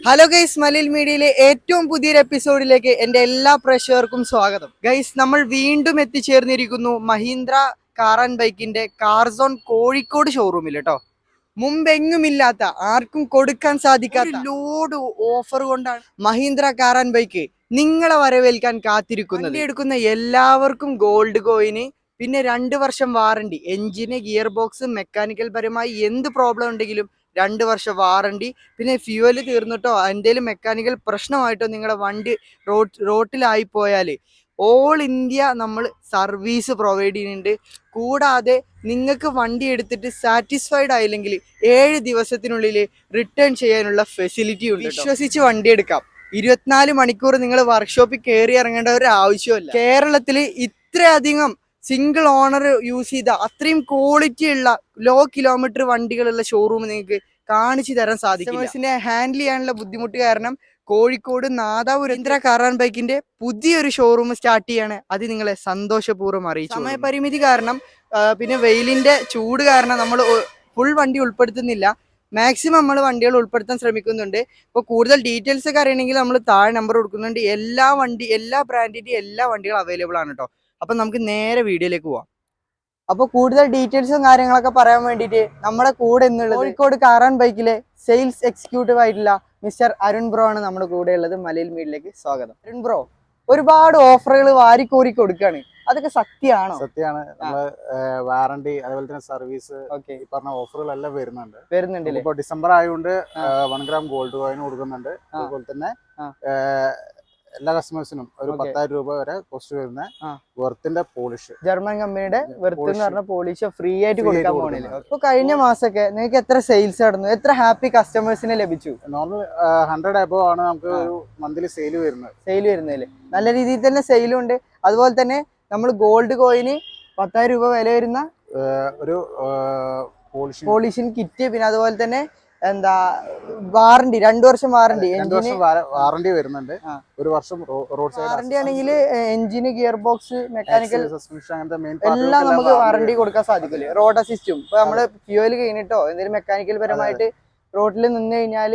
Hello guys, മലയിൽ മീഡിയയിലെ ഏറ്റവും പുതിയൊരു എപ്പിസോഡിലേക്ക് എൻ്റെ എല്ലാ പ്രേക്ഷകർക്കും സ്വാഗതം. ഗൈസ്, നമ്മൾ വീണ്ടും എത്തിച്ചേർന്നിരിക്കുന്നു മഹീന്ദ്ര കാർ ആൻഡ് ബൈക്കിന്റെ കാർസോൺ കോഴിക്കോട് ഷോറൂമിൽ കേട്ടോ. മുമ്പെങ്ങുമില്ലാത്ത, ആർക്കും കൊടുക്കാൻ സാധിക്കാത്ത ലോഡ് ഓഫർ കൊണ്ടാണ് മഹീന്ദ്ര കാർ ആൻഡ് ബൈക്ക് നിങ്ങളെ വരവേൽക്കാൻ കാത്തിരിക്കുന്നത്. എടുക്കുന്ന എല്ലാവർക്കും ഗോൾഡ് കോയിന്, പിന്നെ 2 വർഷം വാറണ്ടി, എഞ്ചിന്, ഗിയർ ബോക്സ്, മെക്കാനിക്കൽ പരമായി എന്ത് പ്രോബ്ലം ഉണ്ടെങ്കിലും 2 വർഷം വാറണ്ടി. പിന്നെ ഫ്യൂവല് തീർന്നിട്ടോ എന്തെങ്കിലും മെക്കാനിക്കൽ പ്രശ്നമായിട്ടോ നിങ്ങളുടെ വണ്ടി റോട്ടിലായി പോയാൽ ഓൾ ഇന്ത്യ നമ്മൾ സർവീസ് പ്രൊവൈഡ് ചെയ്യുന്നുണ്ട്. കൂടാതെ നിങ്ങൾക്ക് വണ്ടി എടുത്തിട്ട് സാറ്റിസ്ഫൈഡ് ആയില്ലെങ്കിൽ 7 ദിവസത്തിനുള്ളിൽ റിട്ടേൺ ചെയ്യാനുള്ള ഫെസിലിറ്റി ഉണ്ട്. വിശ്വസിച്ച് വണ്ടി എടുക്കാം. 24 മണിക്കൂർ നിങ്ങൾ വർക്ക്ഷോപ്പിൽ കയറി ഇറങ്ങേണ്ട ഒരു ആവശ്യമില്ല. കേരളത്തിൽ ഇത്രയധികം സിംഗിൾ ഓണർ യൂസ് ചെയ്ത അത്രയും ക്വാളിറ്റി ഉള്ള ലോ കിലോമീറ്റർ വണ്ടികളുള്ള ഷോറൂം നിങ്ങൾക്ക് കാണിച്ചു തരാൻ സാധിക്കും. കസ്റ്റമേഴ്സിനെ ഹാൻഡിൽ ചെയ്യാനുള്ള ബുദ്ധിമുട്ട് കാരണം കോഴിക്കോട് നാദാപുരം മഹീന്ദ്ര കാർ ആൻഡ് ബൈക്കിന്റെ പുതിയൊരു ഷോറൂം സ്റ്റാർട്ട് ചെയ്യാണ്. അത് നിങ്ങളെ സന്തോഷപൂർവ്വം അറിയിച്ചു. സമയപരിമിതി കാരണം, പിന്നെ വെയിലിന്റെ ചൂട് കാരണം നമ്മൾ ഫുൾ വണ്ടി ഉൾപ്പെടുത്തുന്നില്ല. മാക്സിമം നമ്മൾ വണ്ടികൾ ഉൾപ്പെടുത്താൻ ശ്രമിക്കുന്നുണ്ട്. ഇപ്പോൾ കൂടുതൽ ഡീറ്റെയിൽസ് ഒക്കെ അറിയണമെങ്കിൽ നമ്മൾ താഴെ നമ്പർ കൊടുക്കുന്നുണ്ട്. എല്ലാ ബ്രാൻഡിന്റെയും എല്ലാ വണ്ടികളും അവൈലബിൾ ആണ് കേട്ടോ. അപ്പം നമുക്ക് നേരെ വീഡിയോയിലേക്ക് പോവാം. അപ്പോൾ കൂടുതൽ ഡീറ്റെയിൽസും കാര്യങ്ങളൊക്കെ പറയാൻ വേണ്ടിയിട്ട് നമ്മുടെ കൂടെ ഇന്നുള്ളത് കോഴിക്കോട് കാർ ആൻഡ് ബൈക്കിലെ സെയിൽസ് എക്സിക്യൂട്ടീവ് ആയിട്ടുള്ള മിസ്റ്റർ അരുൺ ബ്രോ ആണ് നമ്മുടെ കൂടെ ഉള്ളത്. മലയിൽ മീഡിയയിലേക്ക് സ്വാഗതം. അരുൺ ബ്രോ, ഒരുപാട് ഓഫറുകൾ വാരിക്കോരി കൊടുക്കുകയാണ്, അതൊക്കെ സത്യമാണോ? സത്യമാണ്. നമ്മള് വാറണ്ടി, അതുപോലെ തന്നെ സർവീസ്, ഈ പറഞ്ഞ ഓഫറുകളെല്ലാം വരുന്നുണ്ട്. ഇപ്പൊ ഡിസംബർ ആയതുകൊണ്ട് 1 ഗ്രാം ഗോൾഡ് കോയിൻ കൊടുക്കുന്നുണ്ട്. അതുപോലെ തന്നെ എല്ലാ കസ്റ്റമേഴ്സിനും ഒരു 10,000 രൂപ വരെ കോസ്റ്റ് വരുന്ന വെർത്തിന്റെ പോളിഷ്, ജർമ്മൻ കമ്പനിയുടെ വെർത്ത് എന്ന് പറഞ്ഞ പോളിഷ് ഫ്രീ ആയിട്ട് കൊടുക്കാൻ പോകുന്നില്ല. അപ്പൊ കഴിഞ്ഞ മാസമൊക്കെ നിങ്ങൾക്ക് എത്ര സെയിൽസ് നടന്നു? എത്ര ഹാപ്പി കസ്റ്റമേഴ്സിനെ ലഭിച്ചു? നോർമൽ 100 അബവ് ആണ് നമുക്ക് ഒരു മന്ത്ലി സെയിൽ വരുന്നതിൽ നല്ല രീതിയിൽ തന്നെ സെയിലും ഉണ്ട്. അതുപോലെ തന്നെ നമ്മൾ ഗോൾഡ് കോയിന് 10,000 രൂപ വില വരുന്ന ഒരു പോളിഷിൻ കിറ്റ്, പിന്നെ അതുപോലെ തന്നെ എന്താ വാറണ്ടി, 2 വർഷം വാറണ്ടി, വാറണ്ടി വരുന്നുണ്ട്. 1 വർഷം റോഡ് സൈഡ് വാറണ്ടി ആണെങ്കിൽ എഞ്ചിന്, ഗിയർ ബോക്സ്, മെക്കാനിക്കൽ എല്ലാം നമുക്ക് വാറണ്ടി കൊടുക്കാൻ സാധിക്കില്ലേ. റോഡ് അസിസ്റ്റും ഇപ്പൊ നമ്മള് ഫ്യൂവൽ കഴിഞ്ഞിട്ടോ എന്തെങ്കിലും മെക്കാനിക്കൽ പരമായിട്ട് റോഡിൽ നിന്ന് കഴിഞ്ഞാൽ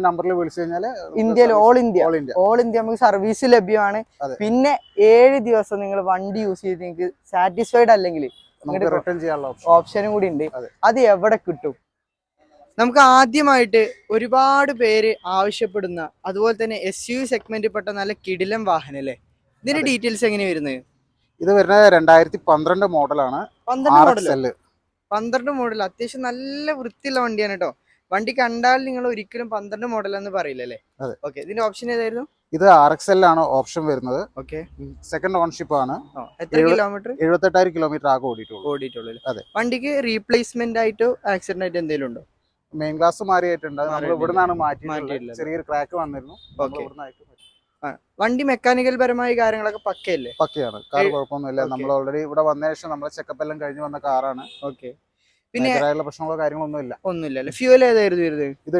നമ്പറിൽ വിളിച്ചു കഴിഞ്ഞാൽ ഇന്ത്യയിൽ ഓൾ ഇന്ത്യ നമുക്ക് സർവീസ് ലഭ്യമാണ്. പിന്നെ 7 ദിവസം നിങ്ങൾ വണ്ടി യൂസ് ചെയ്ത് നിങ്ങൾക്ക് സാറ്റിസ്ഫൈഡ് അല്ലെങ്കിൽ റിട്ടേൺ ചെയ്യാനുള്ള ഓപ്ഷനും കൂടി ഉണ്ട്. അത് എവിടെ കിട്ടും? നമുക്ക് ആദ്യമായിട്ട് ഒരുപാട് പേര് ആവശ്യപ്പെടുന്ന, അതുപോലെ തന്നെ SUV സെഗ്മെന്റിൽ പെട്ട നല്ല കിടിലം വാഹനം അല്ലേ? ഇതിന്റെ ഡീറ്റെയിൽസ് എങ്ങനെയാണ് വരുന്നത്? ഇത് വരുന്നത് 2012 മോഡലാണ്. 12 മോഡൽ അത്യാവശ്യം നല്ല വൃത്തിയുള്ള വണ്ടിയാണ് കേട്ടോ. വണ്ടി കണ്ടാൽ നിങ്ങൾ ഒരിക്കലും 12 മോഡൽ എന്ന് പറയില്ലല്ലേ? ഓക്കെ, ഇതിന്റെ ഓപ്ഷൻ ഏതായിരുന്നു? ഇത് RXL ആണ് ഓപ്ഷൻ വരുന്നത്. ഓക്കെ, സെക്കൻഡ് ഓൺഷിപ്പ് ആണ്. എത്ര കിലോമീറ്റർ? 78,000 കിലോമീറ്റർ ആകെ ഓടിയിട്ടുള്ളൂ. അതെ. വണ്ടിക്ക് റീപ്ലേസ്മെന്റ് ആയിട്ടോ ആക്സിഡന്റ് ആയിട്ട് എന്തെങ്കിലും ഉണ്ടോ? മെയിൻ ഗ്ലാസ് മാറിയിട്ടുണ്ട്. നമ്മൾ ഇവിടുന്നാണ് മാറ്റിയിട്ടുള്ളത്. ചെറിയൊരു ക്രാക്ക് വന്നിരുന്നു. വണ്ടി മെക്കാനിക്കൽ പരമായ കാര്യങ്ങളൊക്കെ പക്കയാണ്. കാർ കുഴപ്പമൊന്നുമില്ല. നമ്മൾ ഓൾറെഡി ഇവിടെ വന്ന ശേഷം നമ്മളെ ചെക്കപ്പ് എല്ലാം കഴിഞ്ഞ് വന്ന കാറാണ്. ഓക്കെ, പിന്നെ പ്രശ്നങ്ങളോ കാര്യങ്ങളോ ഒന്നുമില്ല. ഫ്യൂവൽ ഏതായിരുന്നു വരുന്നത്? ഇത്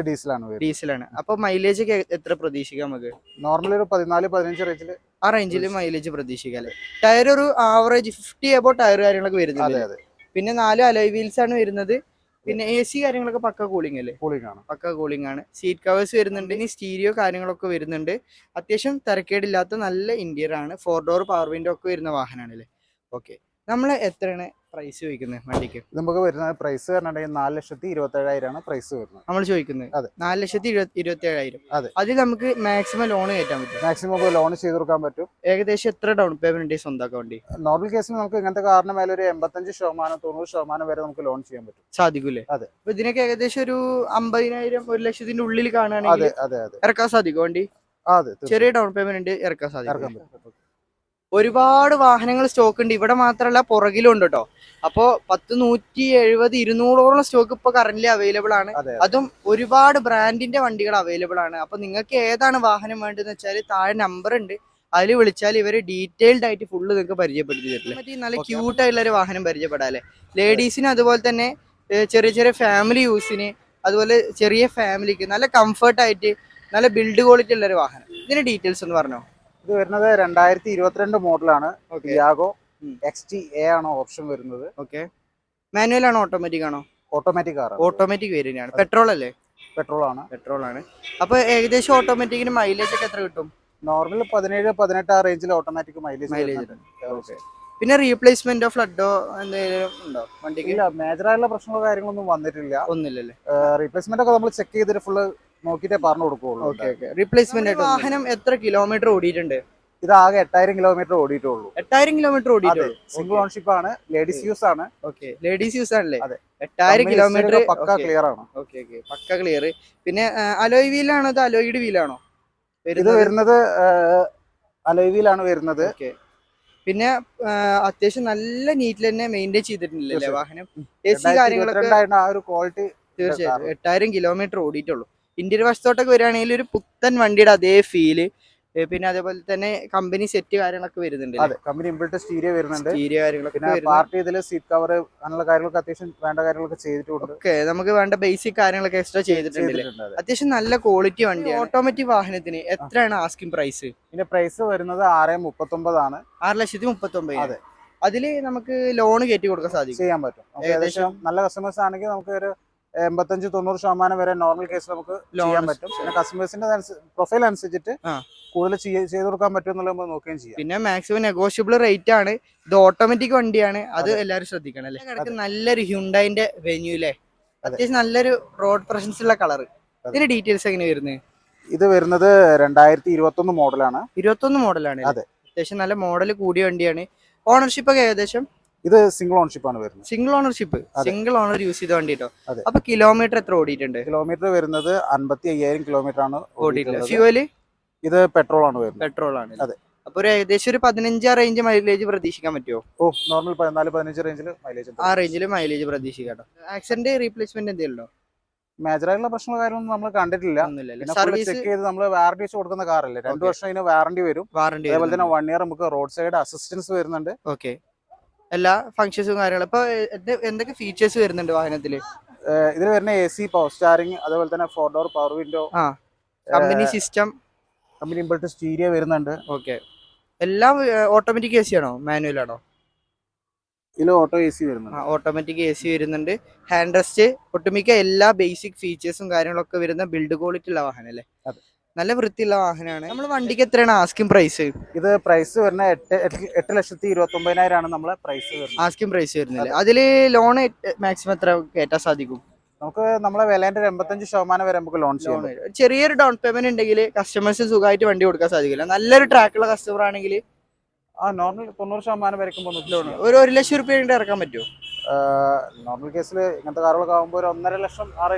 ഡീസലാണ്. അപ്പൊ മൈലേജ് ഒക്കെ എത്ര പ്രതീക്ഷിക്കാം നമുക്ക്? നോർമലി ഒരു 14-15 റേഞ്ചില്, ആ റേഞ്ചിൽ മൈലേജ് പ്രതീക്ഷിക്കാം. ടയർ ഒരു ആവറേജ് 50 അബോ ടയർ കാര്യങ്ങളൊക്കെ വരുന്നത്. പിന്നെ 4 അലോയ് വീൽസ് ആണ് വരുന്നത്. പിന്നെ AC കാര്യങ്ങളൊക്കെ പക്ക കൂളിംഗ് അല്ലേ? പക്ക കൂളിംഗ് ആണ്. സീറ്റ് കവേഴ്സ് വരുന്നുണ്ട്. ഇനി സ്റ്റീരിയോ കാര്യങ്ങളൊക്കെ വരുന്നുണ്ട്. അത്യാവശ്യം തിരക്കേടില്ലാത്ത നല്ല ഇന്റീരിയർ ആണ്. 4 ഡോർ പവർ വിൻഡോ ഒക്കെ വരുന്ന വാഹനമാണല്ലേ? ഓക്കെ, നമ്മൾ എത്രയാണ് പ്രൈസ് ചോദിക്കുന്നത് വണ്ടിക്ക്? നമുക്ക് വരുന്ന പ്രൈസ് പറഞ്ഞിട്ടുണ്ടെങ്കിൽ 4,27,000 ആണ് പ്രൈസ് വരുന്നത്. നമ്മൾ ചോദിക്കുന്നത് 4,27,000. അതിൽ നമുക്ക് മാക്സിമം ലോൺ കയറ്റാൻ പറ്റും? മാക്സിമം ലോൺ ചെയ്ത് കൊടുക്കാൻ പറ്റും. ഏകദേശം എത്ര ഡൗൺ പേയ്മെന്റ് സ്വന്തമാക്കാൻ വേണ്ടി? നോർമൽ കേസിൽ നമുക്ക് ഇങ്ങനത്തെ കാറിന് മേലെ ഒരു 85% 90% വരെ നമുക്ക് ലോൺ ചെയ്യാൻ പറ്റും. സാധിക്കൂലേ? അതെ. അപ്പൊ ഇതിനൊക്കെ ഏകദേശം ഒരു 50,000 1 ലക്ഷത്തിന്റെ ഉള്ളിൽ കാണുകയാണെങ്കിൽ ഇറക്കാൻ സാധിക്കും വണ്ടി? ചെറിയ ഡൗൺ പേയ്മെന്റ് ഇറക്കാൻ സാധിക്കും. ഒരുപാട് വാഹനങ്ങൾ സ്റ്റോക്ക് ഉണ്ട്. ഇവിടെ മാത്രമല്ല, പുറകിലും ഉണ്ട് കേട്ടോ. അപ്പോൾ 10, 170, 200ഓളം സ്റ്റോക്ക് ഇപ്പൊ കറന്റ് അവൈലബിൾ ആണ്. അതും ഒരുപാട് ബ്രാൻഡിന്റെ വണ്ടികൾ അവൈലബിൾ ആണ്. അപ്പൊ നിങ്ങൾക്ക് ഏതാണ് വാഹനം വേണ്ടതെന്ന് വെച്ചാൽ താഴെ നമ്പർ ഉണ്ട്, അതിൽ വിളിച്ചാൽ ഇവര് ഡീറ്റെയിൽഡ് ആയിട്ട് ഫുള്ള് നിങ്ങൾക്ക് പരിചയപ്പെടുത്തി തരില്ല. നല്ല ക്യൂട്ട് ആയിട്ടുള്ള ഒരു വാഹനം പരിചയപ്പെടാല്ലേ ലേഡീസിന്, അതുപോലെ തന്നെ ചെറിയ ഫാമിലി യൂസിന്, അതുപോലെ ചെറിയ ഫാമിലിക്ക് നല്ല കംഫർട്ടായിട്ട് നല്ല ബിൽഡ് ക്വാളിറ്റി ഉള്ള ഒരു വാഹനം. ഇതിന്റെ ഡീറ്റെയിൽസ് ഒന്ന് പറഞ്ഞോ? ഇത് വരുന്നത് 2022 മോഡലാണ്. ടിയാഗോ XT-A ആണ് ഓപ്ഷൻ വരുന്നത്. ഓക്കെ, മാനുവൽ ആണോ ഓട്ടോമാറ്റിക് ആണോ? ഓട്ടോമാറ്റിക് ആണ്. ഓട്ടോമാറ്റിക് വേരിയന്റ് ആണ്. പെട്രോൾ അല്ലേ? പെട്രോൾ ആണ്. അപ്പൊ ഏകദേശം ഓട്ടോമാറ്റിക്കിന് മൈലേജ് ഒക്കെ എത്ര കിട്ടും? നോർമൽ 17-18 ആ റേഞ്ചിൽ ഓട്ടോമാറ്റിക് മൈലേജ്. പിന്നെ റീപ്ലേസ്മെന്റോ ഫ്ലഡോ എന്തെങ്കിലും ഉണ്ടോ വണ്ടിക്ക്? ഇല്ല, മേജർ ആയിട്ടുള്ള പ്രശ്നങ്ങളോ കാര്യങ്ങളൊന്നും വന്നിട്ടില്ല. ഒന്നുമില്ലല്ലേ? റീപ്ലേസ്മെന്റ് ഒക്കെ നമ്മൾ ചെക്ക് ചെയ്തിട്ട് ഫുള്ള് നോക്കിയിട്ടേ പറഞ്ഞു കൊടുക്കുള്ളൂ. റീപ്ലേസ്മെന്റ് വാഹനം എത്ര കിലോമീറ്റർ ഓടിയിട്ടുണ്ട്? ഇത് ആകെ 8000 കിലോമീറ്റർ ഓടിയിട്ടുള്ളൂ. 8000 കിലോമീറ്റർ ഓടിയിട്ടുള്ളൂ. സിംഗിൾ ഓൺഷിപ്പ് ആണ്, ലേഡീസ് യൂസ് ആണ്. ലേഡീസ് യൂസ് ആണല്ലേ? അതെ. 8000 കിലോമീറ്റർ പക്ക ക്ലിയർ ആണ്. പക്ക ക്ലിയർ. പിന്നെ അലോയ് വീലാണോ അത് അലോയിഡ് വീലാണോ? ഇത് വരുന്നത് അലോയ് വീലാണ് വരുന്നത്. പിന്നെ അത്യാവശ്യം നല്ല നീറ്റിൽ തന്നെ മെയിൻറ്റെയിൻ ചെയ്തിട്ടുണ്ടല്ലേ വാഹനം? AC കാര്യങ്ങളൊക്കെ ആ ഒരു ക്വാളിറ്റി. തീർച്ചയായിട്ടും 8000 കിലോമീറ്റർ ഓടിയിട്ടുള്ളൂ. ഇന്ത്യൻ വശത്തോട്ടൊക്കെ വരികയാണെങ്കിൽ ഒരു പുത്തൻ വണ്ടിയുടെ അതേ ഫീല്. പിന്നെ അതേപോലെ തന്നെ കമ്പനി സെറ്റ് കാര്യങ്ങളൊക്കെ വരുന്നുണ്ട്. അതെ, കമ്പനി ഇമ്പിൾട്ട് സ്റ്റീരിയോ വരുന്നുണ്ട്. പിന്നെ പാർട്ടി ഇതിൽ സീറ്റ് കവർ അങ്ങനെയുള്ള കാര്യങ്ങളൊക്കെ അത്യാവശ്യം വേണ്ട കാര്യങ്ങളൊക്കെ ചെയ്തിട്ടുണ്ട്. നമുക്ക് വേണ്ട ബേസിക് കാര്യങ്ങളൊക്കെ എക്സ്ട്രാ ചെയ്തിട്ടുണ്ട്. അത്യാവശ്യം നല്ല ക്വാളിറ്റി വണ്ടി. ഓട്ടോമാറ്റിക് വാഹനത്തിന് എത്രയാണ് ആസ്കിംഗ് പ്രൈസ്? ഇതിന്റെ പ്രൈസ് വരുന്നത് 6,39 ആണ്. 6,39,000. അതെ. അതില് നമുക്ക് ലോൺ കയറ്റി കൊടുക്കാൻ സാധിക്കും, ചെയ്യാൻ പറ്റും. ഏകദേശം നല്ല കസ്റ്റമേഴ്സ് ആണെങ്കിൽ നമുക്ക് ഒരു 85-90% വരെ നോർമൽ കേസ് നമുക്ക് ചെയ്യാൻ പറ്റും. പിന്നെ കസ്റ്റമേഴ്സിന്റെ പ്രൊഫൈൽ അനുസരിച്ചിട്ട് കൂടുതൽ ചെയ്ത് കൊടുക്കാൻ പറ്റും എന്നുള്ളത് നമ്മൾ നോക്കുകയും ചെയ്യാം. പിന്നെ മാക്സിമം നെഗോഷ്യബിൾ റേറ്റ് ആണ്. ഇത് ഓട്ടോമാറ്റിക് വണ്ടിയാണ്, അത് എല്ലാവരും ശ്രദ്ധിക്കണം അല്ലേ? നല്ലൊരു ഹ്യുണ്ടായിന്റെ വെന്യൂ അല്ലേ? അത്യാവശ്യം നല്ലൊരു റോഡ് പ്രസൻസ് ഉള്ള കളർ. ഇതിന്റെ ഡീറ്റെയിൽസ് എങ്ങനെ വരുന്നത്? ഇത് വരുന്നത് 2021 മോഡലാണ്. 21 മോഡലാണ്. അതെ. അത്യാവശ്യം നല്ല മോഡൽ കൂടിയ വണ്ടിയാണ്. ഓണർഷിപ്പ് ഒക്കെ ഏകദേശം? ഇത് സിംഗിൾ ഓണർഷിപ്പ് ആണ് വരുന്നത്. Single ownership, single owner use ചെയ്ത വണ്ടി കേട്ടോ. അപ്പൊ കിലോമീറ്റർ എത്ര ഓടിയിട്ടുണ്ട്? കിലോമീറ്റർ വരുന്നത് 55,000 കിലോമീറ്റർ ആണ് ഓടിയിട്ടുള്ളത്. ഫ്യൂവല്? ഇത് പെട്രോൾ ആണ് വരുന്നത്. പെട്രോൾ ആണ്. അതെ. അപ്പൊ ഒരു ഏകദേശം ഒരു 15 റേഞ്ച് മൈലേജ് പ്രതീക്ഷിക്കാൻ പറ്റുമോ? നോർമൽ 14-15 റേഞ്ചിൽ മൈലേജ്. ആ റേഞ്ചിൽ മൈലേജ് പ്രതീക്ഷിക്കാം. ആക്സിഡന്റ് റീപ്ലേസ്മെന്റ് എന്തെങ്കിലും ഉണ്ടോ? മേജർ ആയിട്ടുള്ള പ്രശ്നങ്ങൾ കാര്യങ്ങളൊന്നും നമ്മൾ കണ്ടിട്ടില്ല. സർവീസ് ചെക്ക് ചെയ്ത് നമ്മൾ വാറണ്ടി വെച്ച് കൊടുക്കുന്ന കാറല്ലേ, 2 വർഷം അതിന് വാറണ്ടി വരും. അതേപോലെ തന്നെ 1 ഇയർ നമുക്ക് റോഡ് സൈഡ് അസിസ്റ്റൻസ് വരുന്നുണ്ട്. എല്ലാ ഫംഗ്ഷൻസും കാര്യങ്ങളും. ഇപ്പൊ എന്തൊക്കെ ഫീച്ചേഴ്സ് വരുന്നുണ്ട് വാഹനത്തില്? ഇതിൽ വരുന്ന AC, പവർ സ്റ്റാറിംഗ്, അതേപോലെ തന്നെ 4 door power window, company system, company inbuilt stereo വരുന്നുണ്ട്. എല്ലാം ഓട്ടോമാറ്റിക് AC ആണോ മാനുവൽ ആണോ? ഇതിൽ ഓട്ടോ AC വരുന്നുണ്ട്. ഓട്ടോമാറ്റിക് AC വരുന്നുണ്ട്. ഹാൻഡ് റെസ്റ്റ്, ഒട്ടുമിക്ക എല്ലാ ബേസിക് ഫീച്ചേഴ്സും കാര്യങ്ങളൊക്കെ വരുന്ന ബിൽഡ് ക്വാളിറ്റി ഉള്ള വാഹനം അല്ലേ? നല്ല വൃത്തിയുള്ള വാഹനമാണ്. നമ്മൾ വണ്ടിക്ക് എത്രയാണ് ആസ്കിംഗ് പ്രൈസ്? ഇത് പ്രൈസ് വരുന്ന 8,29,000 ആണ് നമ്മളെ പ്രൈസ് വരുന്നത്. ആസ്കിംഗ് പ്രൈസ് വരുന്നില്ല. അതില് ലോൺ മാക്സിമം എത്ര കയറ്റാൻ സാധിക്കും? നമുക്ക് നമ്മളെ വിലേന്റെ 85% വരെ നമുക്ക് ലോൺ ചെയ്യാം. ചെറിയൊരു ഡൗൺ പേയ്മെന്റ് ഉണ്ടെങ്കിൽ കസ്റ്റമേഴ്സ് സുഖമായിട്ട് വണ്ടി കൊടുക്കാൻ സാധിക്കില്ല. നല്ലൊരു ട്രാക്കുള്ള കസ്റ്റമർ ആണെങ്കിൽ നോർമൽ 90% വരയ്ക്കും ലോൺ. ഒരു 1 ലക്ഷം രൂപ ഇറക്കാൻ പറ്റുമോ? നോർമൽ കേസിൽ ഇങ്ങനത്തെ കാറുകളൊക്കെ ആകുമ്പോൾ ഒരു 1.5 ലക്ഷം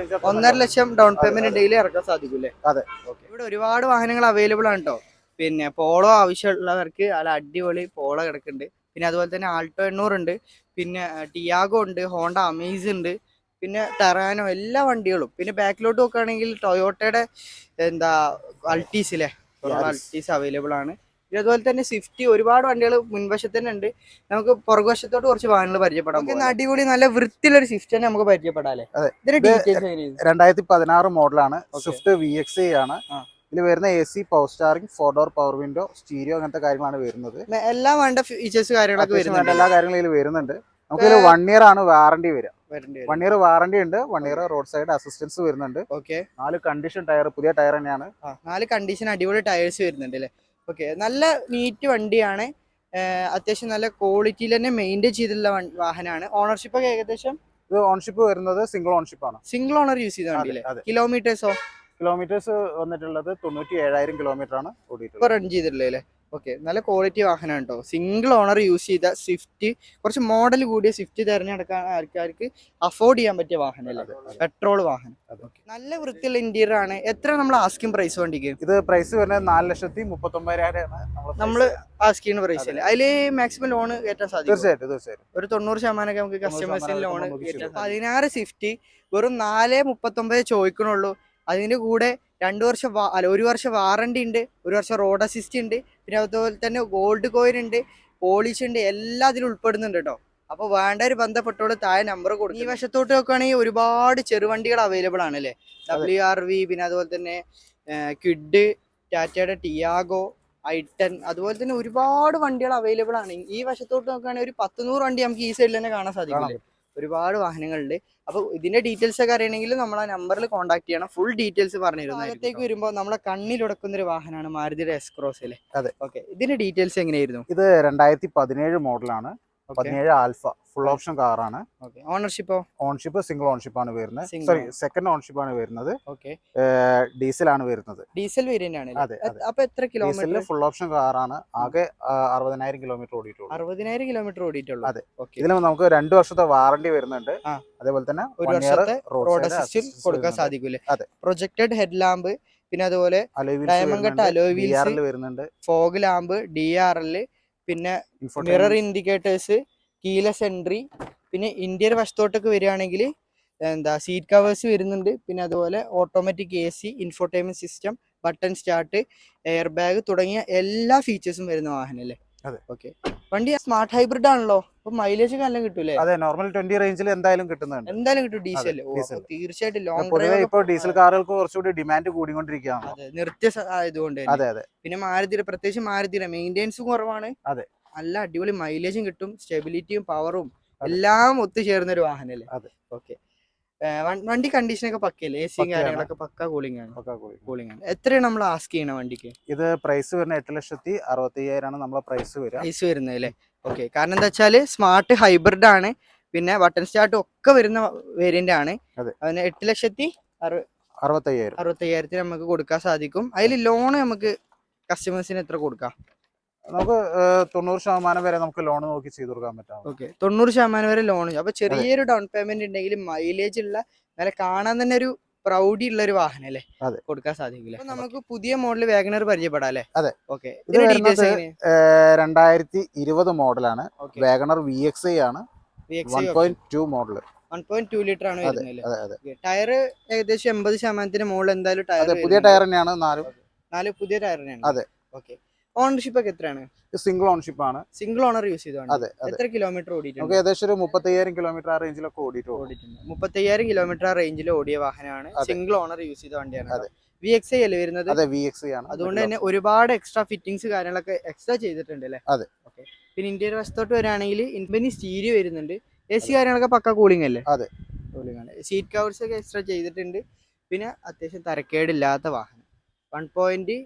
1.5 ലക്ഷം ഡൗൺ പേയ്മെന്റ് ഉണ്ടെങ്കിൽ ഇറക്കാൻ സാധിക്കൂലേ? അതെ. ഇവിടെ ഒരുപാട് വാഹനങ്ങൾ അവൈലബിൾ ആണ് കേട്ടോ. പിന്നെ പോളോ ആവശ്യമുള്ളവർക്ക് നല്ല അടിപൊളി പോളോ കിടക്കുന്നുണ്ട്. പിന്നെ അതുപോലെ തന്നെ ആൾട്ടോ 800 ഉണ്ട്. പിന്നെ ടിയാഗോ ഉണ്ട്, ഹോണ്ട അമേസ് ഉണ്ട്, പിന്നെ ടെറാനോ, എല്ലാ വണ്ടികളും. പിന്നെ ബാക്കിലോട്ട് നോക്കുകയാണെങ്കിൽ ടൊയോട്ടയുടെ അൾട്ടീസ് അല്ലേ, അൾട്ടീസ് അവൈലബിൾ ആണ്. പിന്നെ അതുപോലെ തന്നെ സ്വിഫ്റ്റ്, ഒരുപാട് വണ്ടികൾ മുൻവശത്ത് തന്നെ ഉണ്ട്. നമുക്ക് പുറകുവശത്തോട്ട് കുറച്ച് വാഹനങ്ങൾ പരിചയപ്പെടാം. അടിപൊളി നല്ല വൃത്തിയുള്ള ഒരു സ്വിഫ്റ്റ് തന്നെ നമുക്ക് പരിചയപ്പെടാം. ഇതിന്റെ ഡീറ്റെയിൽസ് 2016 മോഡലാണ്. സ്വിഫ്റ്റ് VXi ആണ്. ഇതിൽ വരുന്ന AC, power steering, 4 door power window, stereo, അങ്ങനത്തെ കാര്യങ്ങളാണ് വരുന്നത്. എല്ലാം വേണ്ട ഫീച്ചേഴ്സ് കാര്യങ്ങളൊക്കെ വരുന്നുണ്ട്. എല്ലാ കാര്യങ്ങളും ഇതിൽ വരുന്നുണ്ട്. നമുക്ക് 1 ഇയർ ആണ് വാറണ്ടി വരിക. 1 ഇയർ വാറണ്ടി ഉണ്ട്. 1 ഇയർ റോഡ് സൈഡ് അസിസ്റ്റൻസ് വരുന്നുണ്ട്. 4 കണ്ടീഷൻ ടയർ, പുതിയ ടയർ തന്നെയാണ്. 4 കണ്ടീഷൻ അടിപൊളി ടയേഴ്സ് വരുന്നുണ്ട് അല്ലേ? നല്ല നീറ്റ് വണ്ടിയാണ്. അത്യാവശ്യം നല്ല ക്വാളിറ്റിയിൽ തന്നെ മെയിൻറ്റെയിൻ ചെയ്തിട്ടുള്ള വാഹനമാണ്. ഓണർഷിപ്പ് ഒക്കെ ഏകദേശം? ഇത് ഓണർഷിപ്പ് വരുന്നത് സിംഗിൾ ഓണർഷിപ്പ് ആണ്. സിംഗിൾ ഓണർ യൂസ് ചെയ്ത വണ്ടി. കിലോമീറ്റേഴ്സോ? കിലോമീറ്റേഴ്സ് വന്നിട്ടുള്ളത് 97,000 കിലോമീറ്റർ ആണ് റൺ ചെയ്തിട്ടുള്ളത്. നല്ല ക്വാളിറ്റി വാഹനമാണ് കേട്ടോ. സിംഗിൾ ഓണർ യൂസ് ചെയ്ത സ്വിഫ്റ്റ്, കുറച്ച് മോഡൽ കൂടിയ സ്വിഫ്റ്റ് തിരഞ്ഞെടുക്കാൻ ആൾക്കാർക്ക് അഫോർഡ് ചെയ്യാൻ പറ്റിയ വാഹനമല്ലേ, പെട്രോൾ വാഹനം. നല്ല വൃത്തിയുള്ള ഇന്റീരിയർ ആണ്. എത്ര നമ്മൾ ആസ്കിംഗ് പ്രൈസ് വണ്ടിക്ക്? ഇത് പ്രൈസ് വരുന്നത് 4,39,000 നമ്മൾ ആസ്കിംഗ് പ്രൈസ് അല്ലേ? അതില് മാക്സിമം ലോൺ കയറ്റാൻ സാധിക്കും? തീർച്ചയായിട്ടും. ഒരു 90% നമുക്ക് കസ്റ്റമേഴ്സിന് ലോൺ കയറ്റാൻ. 16 സ്വിഫ്റ്റ് വെറും 4,39 ചോദിക്കണുള്ളൂ. അതിന്റെ കൂടെ 1 വർഷം വാറണ്ടി ഉണ്ട്, 1 വർഷം റോഡ് അസിസ്റ്റ് ഉണ്ട്, പിന്നെ അതുപോലെ തന്നെ ഗോൾഡ് കോയിൻ ഉണ്ട്, പോളിഷ് ഉണ്ട്, എല്ലാം അതിൽ ഉൾപ്പെടുന്നുണ്ട് കേട്ടോ. അപ്പൊ വേണ്ടവർ ബന്ധപ്പെട്ടോട് താഴെ നമ്പർ കൊടുക്കും. ഈ വശത്തോട്ട് നോക്കുകയാണെങ്കിൽ ഒരുപാട് ചെറുവണ്ടികൾ അവൈലബിൾ ആണ് അല്ലേ? WRV, പിന്നെ അതുപോലെ തന്നെ ക്വിഡ്, ടാറ്റയുടെ ടിയാഗോ, I10, അതുപോലെ തന്നെ ഒരുപാട് വണ്ടികൾ അവൈലബിൾ ആണ്. ഈ വശത്തോട്ട് നോക്കുകയാണെങ്കിൽ ഒരു 100 വണ്ടി നമുക്ക് ഈ സൈഡിൽ തന്നെ കാണാൻ സാധിക്കില്ലേ? ഒരുപാട് വാഹനങ്ങളുണ്ട്. അപ്പോൾ ഇതിന്റെ ഡീറ്റെയിൽസ് ഒക്കെ അറിയണമെങ്കിൽ നമ്മൾ ആ നമ്പറിൽ കോൺടാക്ട് ചെയ്യണം. ഫുൾ ഡീറ്റെയിൽസ് പറഞ്ഞു തരുന്നത്. ഭാഗത്തേക്ക് വരുമ്പോൾ നമ്മളെ കണ്ണിലുടക്കുന്ന ഒരു വാഹനമാണ് മാരുതിയുടെ എസ് ക്രോസ് അല്ലേ? അതെ. ഓക്കെ, ഇതിന്റെ ഡീറ്റെയിൽസ് എങ്ങനെയായിരുന്നു? ഇത് 2017 മോഡലാണ്. 17 ആൽഫ ഫുൾ ഓപ്ഷൻ കാറാണ്. ഓൺഷിപ്പ് സിംഗിൾ ഓൺഷിപ്പ് ആണ് വരുന്നത്. സോറി, സെക്കൻഡ് ഓൺഷിപ്പ് ആണ് വരുന്നത്. ഡീസൽ ആണ് വരുന്നത്. ഡീസൽ വേരിയന്റ് ആണ്. അതെ. അപ്പൊ എത്ര കിലോമീറ്റർ? ഫുൾ ഓപ്ഷൻ കാറാണ്. ആകെ 60,000 കിലോമീറ്റർ ഓടിയിട്ടുള്ളൂ. 60,000 കിലോമീറ്റർ ഓടിയിട്ടുള്ളൂ. അതെ. ഇതിൽ നമുക്ക് 2 വർഷത്തെ വാറണ്ടി വരുന്നുണ്ട്. അതേപോലെ തന്നെ 1 വർഷത്തെ റോഡ് അസിസ്റ്റ് കൊടുക്കാൻ സാധിക്കൂലേ? പ്രൊജക്റ്റഡ് ഹെഡ് ലാമ്പ്, പിന്നെ അതുപോലെ ഡയമണ്ട് കട്ട് അലോയ് വീൽസ് വരുന്നുണ്ട്, ഫോഗ് ലാമ്പ്, DRL, പിന്നെ മിറർ ഇൻഡിക്കേറ്റേഴ്സ്, കീലെസ് എൻട്രി, പിന്നെ ഇന്ത്യൻ വശത്തോട്ടൊക്കെ വരികയാണെങ്കിൽ സീറ്റ് കവേഴ്സ് വരുന്നുണ്ട്. പിന്നെ അതുപോലെ automatic AC, infotainment system, button start, air bag തുടങ്ങിയ എല്ലാ ഫീച്ചേഴ്സും വരുന്ന വാഹനം അല്ലേ? ഓക്കെ. വണ്ടി സ്മാർട്ട് ഹൈബ്രിഡ് ആണല്ലോ, അപ്പൊ മൈലേജ് നല്ല കിട്ടൂലേ? അതെ, നോർമൽ 20 റേഞ്ചിൽ എന്തായാലും കിട്ടുന്നുണ്ട്. എന്തായാലും കിട്ടും. ഡീസൽ തീർച്ചയായിട്ടും ലോങ് ഡ്രൈവ് ഇപ്പോൾ ഡീസൽ കാറുകൾക്ക് കുറച്ചുകൂടി ഡിമാൻഡ് കൂടിക്കൊണ്ടിരിക്കുകയാണ്. അതെ, നിർത്തിയ ആയതുകൊണ്ട്. അതെ. പിന്നെ മാരുതിയുടെ, പ്രത്യേകിച്ച് മാരുതിയുടെ മെയിൻ്റെനൻസും കുറവാണ്. അതെ. നല്ല അടിപൊളി മൈലേജും കിട്ടും, സ്റ്റെബിലിറ്റിയും പവറും എല്ലാം ഒത്തുചേർന്ന ഒരു വാഹനല്ലേ? അതെ. ഓക്കെ. വണ്ടി കണ്ടീഷൻ ഒക്കെ പക്കല്ലേ? AC കാര്യങ്ങളൊക്കെ പക്ക കൂളിംഗ് ആണ്. എത്രയാണ് നമ്മൾ ആസ്ക് ചെയ്യണ വണ്ടിക്ക്? ഇത് പ്രൈസ് വരുന്നത് 8,65,000 ആണ് നമ്മളെ പ്രൈസ് വരുന്നത് അല്ലേ? ഓക്കെ. കാരണം എന്താ വെച്ചാല് സ്മാർട്ട് ഹൈബ്രിഡ് ആണ്, പിന്നെ ബട്ടൺ സ്റ്റാർട്ട് ഒക്കെ വരുന്ന വേരിയന്റ് ആണ്. അതിന് 8,65,000 നമുക്ക് കൊടുക്കാൻ സാധിക്കും. അതിൽ ലോൺ നമുക്ക് കസ്റ്റമേഴ്സിന് എത്ര കൊടുക്കാം? നമുക്ക് 90% വരെ നമുക്ക് ലോൺ നോക്കി ചെയ്ത് കൊടുക്കാൻ പറ്റും. ഓക്കെ, 90% വരെ ലോൺ. അപ്പൊ ചെറിയൊരു ഡൗൺ പേയ്മെന്റ് ഉണ്ടെങ്കിൽ മൈലേജ് ഉള്ള, നല്ല കാണാൻ തന്നെ ഒരു പ്രൗഡി ഉള്ള ഒരു വാഹനം അല്ലേ കൊടുക്കാൻ സാധിക്കില്ല. നമുക്ക് പുതിയ മോഡൽ വാഗണർ പരിചയപ്പെടാം അല്ലേ? അതെ. ഓക്കെ. 2020 മോഡലാണ്. വാഗണർ VXi ആണ്. 1.2 മോഡൽ, 1.2 ലിറ്റർ ആണ് വരുന്നത്. ടയർ ഏകദേശം 80% മുകളിൽ എന്തായാലും ടയർ പുതിയ ടയർ തന്നെയാണ്. 4 പുതിയ ടയർ തന്നെയാണ്. അതെ. ഓക്കെ. ഓണർഷിപ്പ് ഒക്കെ എത്രയാണ്? സിംഗിൾ ഓൺഷിപ്പ് ആണ്. സിംഗിൾ ഓണർ യൂസ് ചെയ്തതാണ്. എത്ര കിലോമീറ്റർ ഓടിയിട്ടുണ്ട്? ഏകദേശം ഒരു 35,000 കിലോമീറ്റർ ആ റേഞ്ചിലൊക്കെ ഓടിയിട്ടുണ്ട്. 35,000 കിലോമീറ്റർ ആ റേഞ്ചിൽ ഓടിയ വാഹനമാണ്. സിംഗിൾ ഓണർ യൂസ് ചെയ്ത വണ്ടിയാണ്. VXi അല്ലേ വരുന്നത്? അതെ, VXi ആണ്. അതുകൊണ്ട് തന്നെ ഒരുപാട് എക്സ്ട്രാ ഫിറ്റിംഗ്സ് കാര്യങ്ങളൊക്കെ എക്സ്ട്രാ ചെയ്തിട്ടുണ്ട് അല്ലേ? അതെ. ഓക്കെ. പിന്നെ ഇന്ത്യൻ വശത്തോട്ട് വരികയാണെങ്കിൽ ഇൻഫിനി സ്റ്റീരിയോ വരുന്നുണ്ട്. AC കാര്യങ്ങളൊക്കെ പക്ക കൂളിംഗ് അല്ലേ? അതെ, കൂളിംഗ് ആണ്. സീറ്റ് കവേഴ്സ് ഒക്കെ എക്സ്ട്രാ ചെയ്തിട്ടുണ്ട്. പിന്നെ അത്യാവശ്യം തരക്കേടില്ലാത്ത വാഹനം. 1.2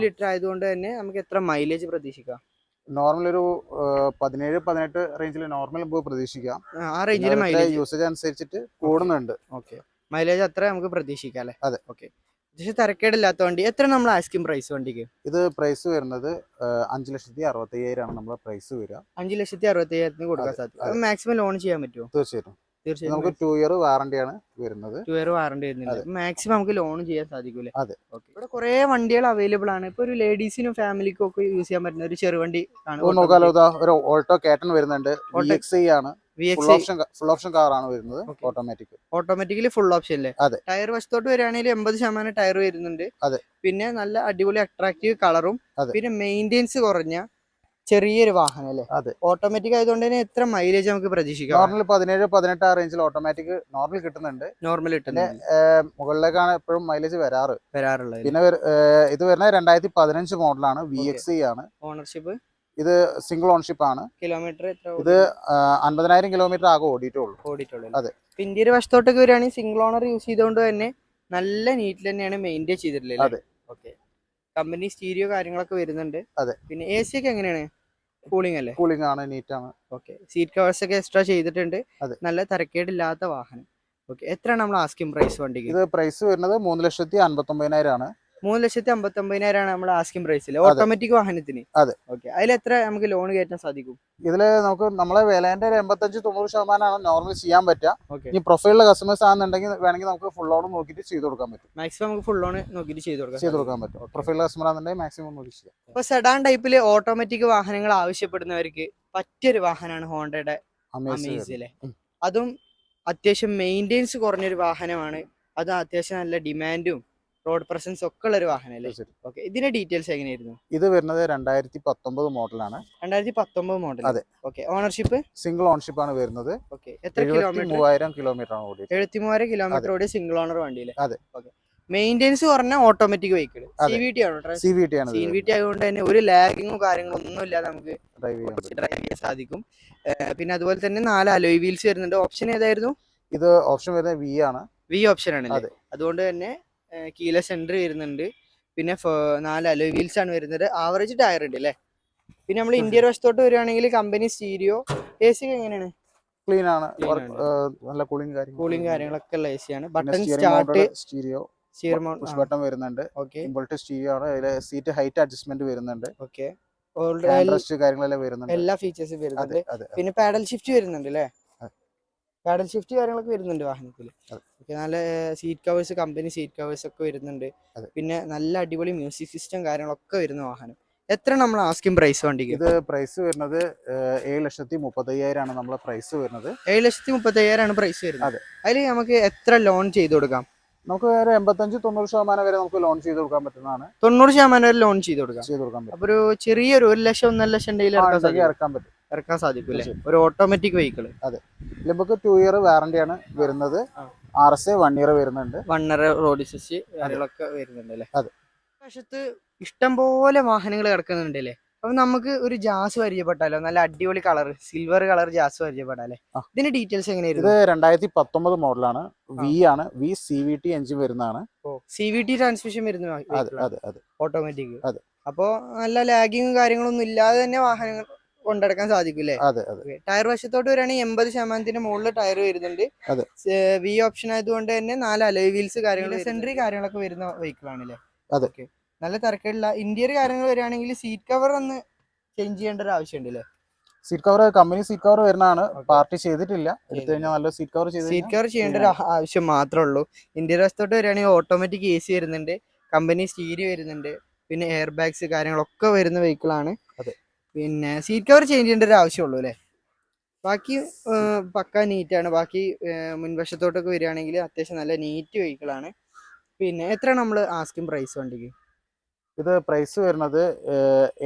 ലിറ്റർ ആയതുകൊണ്ട് തന്നെ നമുക്ക് എത്ര മൈലേജ് പ്രതീക്ഷിക്കാം? നോർമൽ ഒരു 17-18 റേഞ്ചിൽ നോർമൽ പ്രതീക്ഷിക്കാം. ആ റേഞ്ചിൽ മൈലേജ് യൂസേജ് അനുസരിച്ചിട്ട് കൂടുന്നുണ്ട്. ഓക്കെ, മൈലേജ് അത്ര നമുക്ക് പ്രതീക്ഷിക്കാം അല്ലേ? അതെ. ഓക്കെ. തരക്കേടില്ലാത്ത വണ്ടി. എത്ര നമ്മൾ ആസ്കിംഗ് പ്രൈസ് വണ്ടിക്ക്? ഇത് പ്രൈസ് വരുന്നത് 5,65,000 ആണ് നമ്മുടെ പ്രൈസ് വരിക. 5,65,000 കൊടുക്കാൻ സാധിക്കും. മാക്സിമം ലോൺ ചെയ്യാൻ പറ്റുമോ? തീർച്ചയായിട്ടും. നമുക്ക് 2 ഇയർ വാറണ്ടിയാണ് വരുന്നത്. 2 ഇയർ വാറണ്ടി വരുന്നുണ്ട്. മാക്സിമം നമുക്ക് ലോൺ ചെയ്യാൻ സാധിക്കൂലേ? അതെ. ഓക്കെ. ഇവിടെ കുറെ വണ്ടികൾ അവൈലബിൾ ആണ്. ഇപ്പൊ ഒരു ലേഡീസിനും ഫാമിലിക്കും ഒക്കെ യൂസ് ചെയ്യാൻ പറ്റുന്ന ഒരു ചെറുവണ്ടി നോക്കാലോ. ഒരു ഓൾട്ടോ കാറ്റൺ വരുന്നുണ്ട്. VXi ആണ്. ഫുൾ ഓപ്ഷൻ കാറാണ് വരുന്നത്. ഓട്ടോമാറ്റിക്കലി ഫുൾ ഓപ്ഷൻ അല്ലേ? അതെ. ടയർ വശത്തോട്ട് വരികയാണെങ്കിൽ 80% ടയർ വരുന്നുണ്ട്. അതെ. പിന്നെ നല്ല അടിപൊളി അട്രാക്റ്റീവ് കളറും, പിന്നെ മെയിൻ്റെനൻസ് കുറഞ്ഞ ചെറിയൊരു വാഹനം അല്ലേ? അതെ. ഓട്ടോമാറ്റിക് ആയതുകൊണ്ട് തന്നെ എത്ര മൈലേജ് നമുക്ക് പ്രതീക്ഷിക്കാം? നോർമൽ 17-18 ആ റേഞ്ചിൽ ഓട്ടോമാറ്റിക് നോർമൽ കിട്ടുന്നുണ്ട്. മുകളിലേക്കാണ് എപ്പോഴും മൈലേജ് വരാറുള്ളത്. പിന്നെ ഇത് വരുന്നത് 2015 മോഡലാണ്. VXi ആണ്. ഓണർഷിപ്പ് ഇത് സിംഗിൾ ഓൺഷിപ്പ് ആണ്. കിലോമീറ്റർ ഇത് 50,000 കിലോമീറ്റർ ആകെ ഓടിയിട്ടുള്ളൂ. അതെ. ഇന്ത്യയുടെ വശത്തോട്ടൊക്കെ വരികയാണെങ്കിൽ സിംഗിൾ ഓണർ യൂസ് ചെയ്തുകൊണ്ട് തന്നെ നല്ല നീറ്റിൽ തന്നെയാണ് മെയിൻറ്റെയിൻ ചെയ്തിട്ടുള്ളത്. അതെ. ഓക്കെ. കമ്പനി സ്റ്റീരിയോ കാര്യങ്ങളൊക്കെ വരുന്നുണ്ട്. അതെ. പിന്നെ AC ഒക്കെ എങ്ങനെയാണ്? കൂളിംഗ് അല്ലേ? കൂളിംഗ് ആണ്, നീറ്റ് ആണ്. ഓക്കെ. സീറ്റ് കവേഴ്സ് ഒക്കെ എക്സ്ട്രാ ചെയ്തിട്ടുണ്ട്. നല്ല തരക്കേടില്ലാത്ത വാഹനം. ഓക്കെ. എത്രയാണ് നമ്മൾ ആസ്കിംഗ് പ്രൈസ് വണ്ടിക്ക്? ഇത് പ്രൈസ് വരുന്നത് 3,59,000 ആണ്. 3,59,000 നമ്മൾ ആസ്കിംഗ് പ്രൈസിൽ ഓട്ടോമാറ്റിക് വാഹനത്തിന്. അതെ. ഓക്കെ. അതിൽ എത്ര നമുക്ക് ലോൺ കയറ്റാൻ സാധിക്കും? ഇതില് നമുക്ക് നമ്മളെ വിലേന്റെ 85-90% ആണ് നോർമൽ ചെയ്യാൻ പറ്റുക. ഇനി പ്രൊഫൈലുള്ള കസ്റ്റമേഴ്സ് ആണെന്നുണ്ടെങ്കിൽ വേണമെങ്കിൽ നമുക്ക് ഫുൾ ലോൺ നോക്കിയിട്ട് ചെയ്ത് കൊടുക്കാൻ പറ്റും. മാക്സിമം നമുക്ക് ഫുൾ ലോൺ നോക്കിയിട്ട് ചെയ്ത് കൊടുക്കാൻ പറ്റും. പ്രൊഫൈലുള്ള കസ്റ്റമർ ആണെന്നുണ്ടെങ്കിൽ മാക്സിമം നോക്കി ചെയ്യാം. ഇപ്പൊ സെഡാൻ ടൈപ്പില് ഓട്ടോമാറ്റിക് വാഹനങ്ങൾ ആവശ്യപ്പെടുന്നവർക്ക് പറ്റിയൊരു വാഹനമാണ് ഹോണ്ടയുടെ അമേസ് അല്ലേ? അതും അത്യാവശ്യം മെയിൻ്റെനൻസ് കുറഞ്ഞൊരു വാഹനമാണ്. അത് അത്യാവശ്യം നല്ല ഡിമാൻഡും റോഡ് പ്രസൻസ് ഒക്കെ ഉള്ള ഒരു വാഹനല്ലേ? ഓക്കെ. ഇതിന്റെ ഡീറ്റെയിൽസ് എങ്ങനെയായിരുന്നു? ഇത് വരുന്നത് 2019 മോഡലാണ്. 2019 മോഡൽ. അതെ. ഓക്കെ. ഓണർഷിപ്പ് സിംഗിൾ ഓണർഷിപ്പ് ആണ് വരുന്നത്. ഓക്കെ. എത്ര കിലോമീറ്റർ? 73,000 കിലോമീറ്റർ ആണ് ഓടിയത്. 73,000 കിലോമീറ്റർ ഓടിയ സിംഗിൾ ഓണർ വണ്ടിയില്ലേ? അതെ. ഓക്കെ. മെയിൻ്റെനൻസ് പറഞ്ഞ ഓട്ടോമാറ്റിക് വെഹിക്കിൾ. അതെ. CVT ആണോ? CVT ആണ് ഇത് CVT ആയതുകൊണ്ട് തന്നെ ഒരു ലാഗിങ്ങോ കാര്യങ്ങളോ ഒന്നും ഇല്ലാതെ നമുക്ക് ഡ്രൈവ് ചെയ്യാൻ പറ്റും. ഡ്രൈവ് ചെയ്യാൻ സാധിക്കും. പിന്നെ അതുപോലെ തന്നെ 4 അലോയ് വീൽസ് വരുന്നുണ്ട്. ഓപ്ഷൻ ഏതായിരുന്നു? ഇത് ഓപ്ഷൻ വരുന്നത് V ആണ്. V ഓപ്ഷൻ ആണല്ലേ. അതുകൊണ്ട് തന്നെ കീലെസ് എൻട്രി വരുന്നുണ്ട്. പിന്നെ 4 അലോയ് വീൽസ് ആണ് വരുന്നത്. ആവറേജ് ടയർ ഉണ്ട് അല്ലേ. പിന്നെ നമ്മൾ ഇന്ത്യൻ വശത്തോട്ട് വരികയാണെങ്കിൽ കമ്പനി സ്റ്റീരിയോ, AC എങ്ങനെയാണ്? ക്ലീൻ ആണ്. നല്ല കൂളിംഗ് കാര്യങ്ങളൊക്കെ ഉള്ള AC ആണ്. Button start, stereo, steer push button വരുന്നുണ്ട്. ഇൻബിൽറ്റ് സ്റ്റീരിയോ ആണ്. അതിൽ സീറ്റ് ഹൈറ്റ് അഡ്ജസ്റ്റ്മെന്റ് വരുന്നുണ്ട്. കാര്യങ്ങളെല്ലാം വരുന്നുണ്ട്. എല്ലാ ഫീച്ചേഴ്സും വരുന്നുണ്ട്. പിന്നെ പാഡൽ ഷിഫ്റ്റ് വരുന്നുണ്ട് അല്ലേ. പാഡൽ ഷിഫ്റ്റ് കാര്യങ്ങളൊക്കെ വരുന്നുണ്ട് വാഹനത്തിൽ. നല്ല seat covers, company seat covers ഒക്കെ വരുന്നുണ്ട്. പിന്നെ നല്ല അടിപൊളി മ്യൂസിക് സിസ്റ്റം കാര്യങ്ങളൊക്കെ വരുന്ന വാഹനം. എത്ര നമ്മൾ ആസ്കിംഗ് പ്രൈസ് വണ്ടിക്ക്? ഇത് പ്രൈസ് വരുന്നത് 7,35,000 ആണ് നമ്മളെ പ്രൈസ് വരുന്നത്. 7,35,000 ആണ് പ്രൈസ് വരുന്നത്. അതിൽ നമുക്ക് എത്ര ലോൺ ചെയ്ത് കൊടുക്കാം? നമുക്ക് ഒരു 85-90% വരെ നമുക്ക് ലോൺ ചെയ്ത് കൊടുക്കാൻ പറ്റുന്നതാണ്. 90% വരെ ലോൺ ചെയ്ത് കൊടുക്കാം. അപ്പൊ ഒരു ചെറിയൊരു 1 ലക്ഷം 1.5 ലക്ഷം ഇറക്കാൻ സാധിക്കും അല്ലേ. ഒരു ഓട്ടോമാറ്റിക് വെഹിക്കിൾ. അതെ. നമുക്ക് 2 ഇയർ വാറന്റി ആണ് വരുന്നത്. RSA 1 ഇയർ വരുന്നുണ്ട്. 1 ഇയർ റോഡ് അസിസ്റ്റ് കാര്യങ്ങളൊക്കെ വരുന്നുണ്ട് അല്ലേ. വശത്ത് ഇഷ്ടംപോലെ വാഹനങ്ങൾ കിടക്കുന്നുണ്ട് അല്ലേ. അപ്പൊ നമുക്ക് ഒരു ജാസ് പരിചയപ്പെട്ടാലോ? നല്ല അടിപൊളി കളർ, സിൽവർ കളർ ജാസ് പരിചയപ്പെട്ടാലേ. ഇതിന്റെ ഡീറ്റെയിൽസ് എങ്ങനെയായിരുന്നു? ഇത് 2019 മോഡലാണ്. V ആണ്. V CVT എഞ്ചിൻ വരുന്നതാണ്. CVT ട്രാൻസ്മിഷൻ വരുന്ന ഓട്ടോമാറ്റിക്. അപ്പോ നല്ല ലാഗിങ്ങും കാര്യങ്ങളൊന്നും ഇല്ലാതെ തന്നെ വാഹനങ്ങൾ കൊണ്ടെടുക്കാൻ സാധിക്കില്ലേ. ടയർ വശത്തോട്ട് വരികയാണെങ്കിൽ 80% മുകളിൽ ടയർ വരുന്നുണ്ട്. V ഓപ്ഷൻ ആയതുകൊണ്ട് തന്നെ 4 അലോയ് വീൽസ് കാര്യങ്ങളൊക്കെ വരുന്ന വെഹിക്കിൾ ആണല്ലേ. നല്ല തിരക്കുള്ള ഇന്റീരിയർ കാര്യങ്ങൾ വരികയാണെങ്കിൽ സീറ്റ് കവർ ഒന്ന് ചേഞ്ച് ചെയ്യേണ്ട ഒരു ആവശ്യമുണ്ട് അല്ലേ. Seat cover company seat cover വരുന്നതാണ്. പാർട്ടി ചെയ്തിട്ടില്ല. എടുത്തു കഴിഞ്ഞാൽ നല്ല സീറ്റ് കവർ ചെയ്യേണ്ട ഒരു ആവശ്യം മാത്രമേ ഉള്ളൂ. ഇന്റീരിയർ വശത്തോട്ട് വരികയാണെങ്കിൽ ഓട്ടോമാറ്റിക് AC വരുന്നുണ്ട്. കമ്പനി സ്റ്റീരിയോ വരുന്നുണ്ട്. പിന്നെ എയർ ബാഗ്സ് കാര്യങ്ങളൊക്കെ വരുന്ന വെഹിക്കിൾ ആണ്. പിന്നെ സീറ്റ് കവർ ചേഞ്ച് ചെയ്യേണ്ട ഒരു ആവശ്യമുള്ളൂ അല്ലേ. ബാക്കി പക്ക നീറ്റാണ്. ബാക്കി മുൻവശത്തോട്ടൊക്കെ വരികയാണെങ്കിൽ അത്യാവശ്യം നല്ല നീറ്റ് വെഹിക്കിൾ ആണ്. പിന്നെ എത്ര നമ്മൾ ആസ്കിംഗ് പ്രൈസ് വണ്ടിക്ക്? ഇത് പ്രൈസ് വരുന്നത്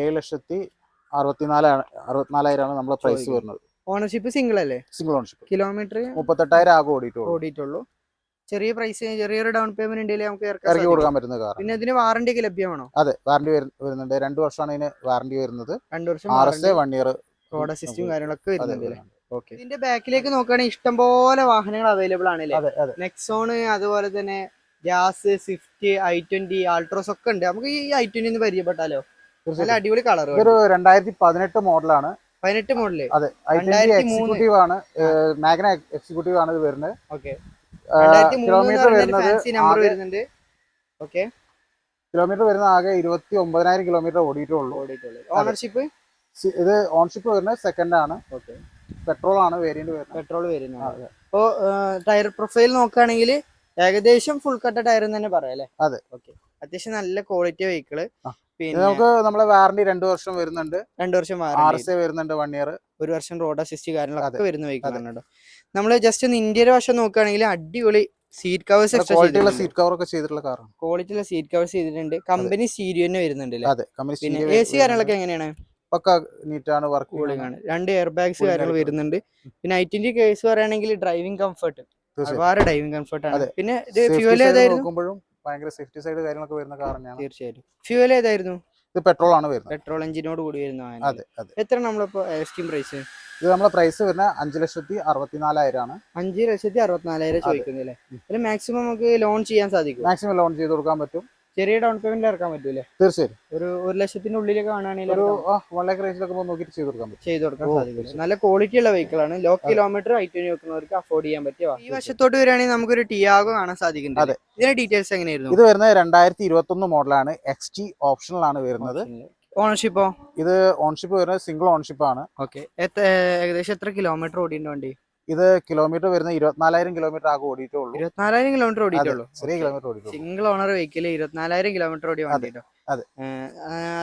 7,64,000 ആണ് നമ്മളെ പ്രൈസ് വരുന്നത്. ഓണർഷിപ്പ് സിംഗിൾ അല്ലേ? Single ownership. കിലോമീറ്റർ 38,000 ആകെ ഓടിയിട്ടുള്ളൂ. ചെറിയ പ്രൈസ്, ചെറിയൊരു ഡൗൺ പേയ്മെന്റ് ഉണ്ടെങ്കിൽ നമുക്ക് ഇറക്കി കൊടുക്കാൻ പറ്റുന്ന കാർ. പിന്നെ ഇതിന് വാറണ്ടി ഒക്കെ ലഭ്യമാണോ? അതെ, വാറണ്ടി വരുന്നുണ്ട്. 2 വർഷമാണ് ഇതിന് വാറണ്ടി വരുന്നത്. 2 വർഷം. RSA 1 ഇയർ റോഡ് അസിസ്റ്റും കാര്യങ്ങളൊക്കെ വരുന്നുണ്ട്. ഇതിന്റെ ബാക്കിലേക്ക് നോക്കുകയാണെങ്കിൽ ഇഷ്ടംപോലെ വാഹനങ്ങൾ അവൈലബിൾ ആണല്ലേ. നെക്സോൺ, അതുപോലെ തന്നെ ജാസ്, സ്വിഫ്റ്റ്, i20, ആൾട്രോസ് ഒക്കെ ഉണ്ട്. നമുക്ക് ഈ i20 ഒന്ന് പരിചയപ്പെട്ടാലോ? നല്ല അടിപൊളി കളർ. ഇതൊരു 2018 മോഡലാണ്. 18 മോഡല്. അതെ, i20 എക്സിക്യൂട്ടീവ് ആണ്. മാഗ്ന എക്സിക്യൂട്ടീവ് ആണ് ഇത് വരുന്നത്. കിലോമീറ്റർ വരുന്നത് ആകെ 29,000 കിലോമീറ്റർ ഓടിയിട്ടുള്ളൂ. ഓണർഷിപ്പ് ഇത് ഓണർഷിപ്പ് വരുന്നത് സെക്കൻഡ് ആണ്. പെട്രോൾ ആണ് വേരിയന്റ് വരുന്നത്. അപ്പോ ടയർ പ്രൊഫൈൽ നോക്കുകയാണെങ്കിൽ ഏകദേശം ഫുൾ കട്ട ടയർ എന്ന് തന്നെ പറയാം അല്ലേ. അതെ. അത്യാവശ്യം നല്ല ക്വാളിറ്റി വെഹിക്കിള്. പിന്നെ നമുക്ക് നമ്മളെ വാറണ്ടി 2 വർഷം വരുന്നുണ്ട്. 2 വർഷം RSA വരുന്നുണ്ട് 1 ഇയർ. 1 വർഷം റോഡ് അസിസ്റ്റ് കാര്യങ്ങളൊക്കെ വരുന്ന വെഹിക്കിൾ ആണ്. നമ്മള് ജസ്റ്റ് ഒന്ന് ഇന്ത്യയുടെ വശം നോക്കുകയാണെങ്കിൽ അടിപൊളി സീറ്റ് കവേഴ്സ്, സീറ്റ് കവർ ഒക്കെ ചെയ്തിട്ടുള്ള കാറാണ്. ക്വാളിറ്റിയുള്ള സീറ്റ് കവേഴ്സ് ചെയ്തിട്ടുണ്ട്. കമ്പനി സ്റ്റീരിയോ തന്നെ വരുന്നുണ്ട്. പിന്നെ AC കാര്യങ്ങളൊക്കെ എങ്ങനെയാണ്? പക്ക നീറ്റാണ്, വർക്ക് കൂളിംഗ് ആണ്. 2 എയർ ബാഗ്സ് കാര്യങ്ങൾ വരുന്നുണ്ട്. പിന്നെ i20 കേസ് പറയുകയാണെങ്കിൽ ഡ്രൈവിംഗ് കംഫർട്ട്, ഡ്രൈവിംഗ് കംഫർട്ട് ആണ്. പിന്നെ ഫ്യൂവൽ ഏതായിരുന്നു? ഭയങ്കര സേഫ്റ്റി സൈഡ് കാര്യങ്ങളൊക്കെ വരുന്ന കാർ തന്നെയാണ്. തീർച്ചയായിട്ടും. ഫ്യൂവൽ ഏതായിരുന്നു? ഇത് പെട്രോൾ ആണ് വരുന്നത്. പെട്രോൾ എഞ്ചിനോട് കൂടി വരുന്ന. എത്ര നമ്മളിപ്പോ ആസ്കിംഗ് പ്രൈസ്? ഇത് നമ്മളെ പ്രൈസ് വരുന്നത് 5,64,000 ആണ്. 5,64,000 ചോദിക്കുന്നില്ലേ. അതിൽ മാക്സിമം നമുക്ക് ലോൺ ചെയ്യാൻ സാധിക്കും. മാക്സിമം ലോൺ ചെയ്ത് കൊടുക്കാൻ പറ്റും. ചെറിയ ഡൗൺ പേയ്മെന്റ് ഇറക്കാൻ പറ്റൂലേ? തീർച്ചയായും. ഒരു 1 ലക്ഷത്തിന്റെ ഉള്ളിലേക്ക് കാണുകയാണെങ്കിൽ 1 ലക്ഷം റേഞ്ചിലൊക്കെ നോക്കിയിട്ട് ചെയ്ത് കൊടുക്കാൻ സാധിക്കും. നല്ല ക്വാളിറ്റി ഉള്ള വെഹിക്കിൾ ആണ്. ലോ കിലോമീറ്റർ i20 വെക്കുന്നവർക്ക് അഫോർഡ് ചെയ്യാൻ പറ്റിയ. ഈ വശത്തോട്ട് വരികയാണെങ്കിൽ നമുക്കൊരു ടിയാഗോ കാണാൻ സാധിക്കുന്നുണ്ട്. ഇതിന്റെ ഡീറ്റെയിൽസ് എങ്ങനെയായിരുന്നു? ഇത് വരുന്നത് 2021 മോഡലാണ്. XT ഓപ്ഷണൽ ആണ് വരുന്നത്. ഓണർഷിപ്പോ? ഇത് ഓണർഷിപ്പ് വരുന്നത് സിംഗിൾ ഓണർഷിപ്പ് ആണ്. ഏകദേശം എത്ര കിലോമീറ്റർ ഓടിയുണ്ട് വണ്ടി? ഇത് കിലോമീറ്റർ വരുന്ന 24,000 കിലോമീറ്റർ ആകെ ഓടിയിട്ടുള്ളൂ. 24,000 കിലോമീറ്റർ ഓടിയിട്ടുള്ളൂ. ചെറിയ കിലോമീറ്റർ ഓടിയിട്ടുള്ളൂ. സിംഗിൾ ഓണർ വെഹിക്കിൽ 24,000 കിലോമീറ്റർ ഓടിയ വണ്ടി.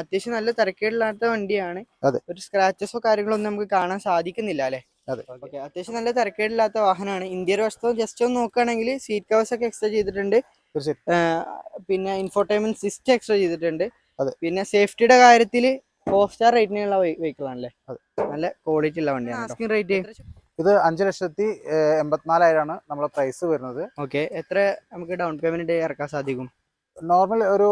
അത്യാവശ്യം നല്ല തിരക്കേടില്ലാത്ത വണ്ടിയാണ്. ഒരു സ്ക്രാച്ചസോ കാര്യങ്ങളൊന്നും നമുക്ക് കാണാൻ സാധിക്കുന്നില്ല അല്ലെ. അത്യാവശ്യം നല്ല തിരക്കേടില്ലാത്ത വാഹനമാണ്. ഇന്ത്യയുടെ വശത്തോ ജസ്റ്റ് ഒന്ന് നോക്കുകയാണെങ്കിൽ സീറ്റ് കവേഴ്സ് ഒക്കെ എക്സ്ട്രാ ചെയ്തിട്ടുണ്ട്. പിന്നെ ഇൻഫോർടൈൻമെന്റ് സിസ്റ്റം എക്സ്ട്രാ ചെയ്തിട്ടുണ്ട്. പിന്നെ സേഫ്റ്റിയുടെ കാര്യത്തിൽ 4 സ്റ്റാർ റേറ്റിനുള്ള വെഹിക്കിൾ ആണല്ലേ. നല്ല ക്വാളിറ്റി ഉള്ള വണ്ടിയാണ്. ഇത് 5,84,000 നമ്മളെ പ്രൈസ് വരുന്നത്. ഓക്കെ, എത്ര നമുക്ക് ഡൗൺ പേയ്മെന്റ് ഇറക്കാൻ സാധിക്കും? നോർമൽ ഒരു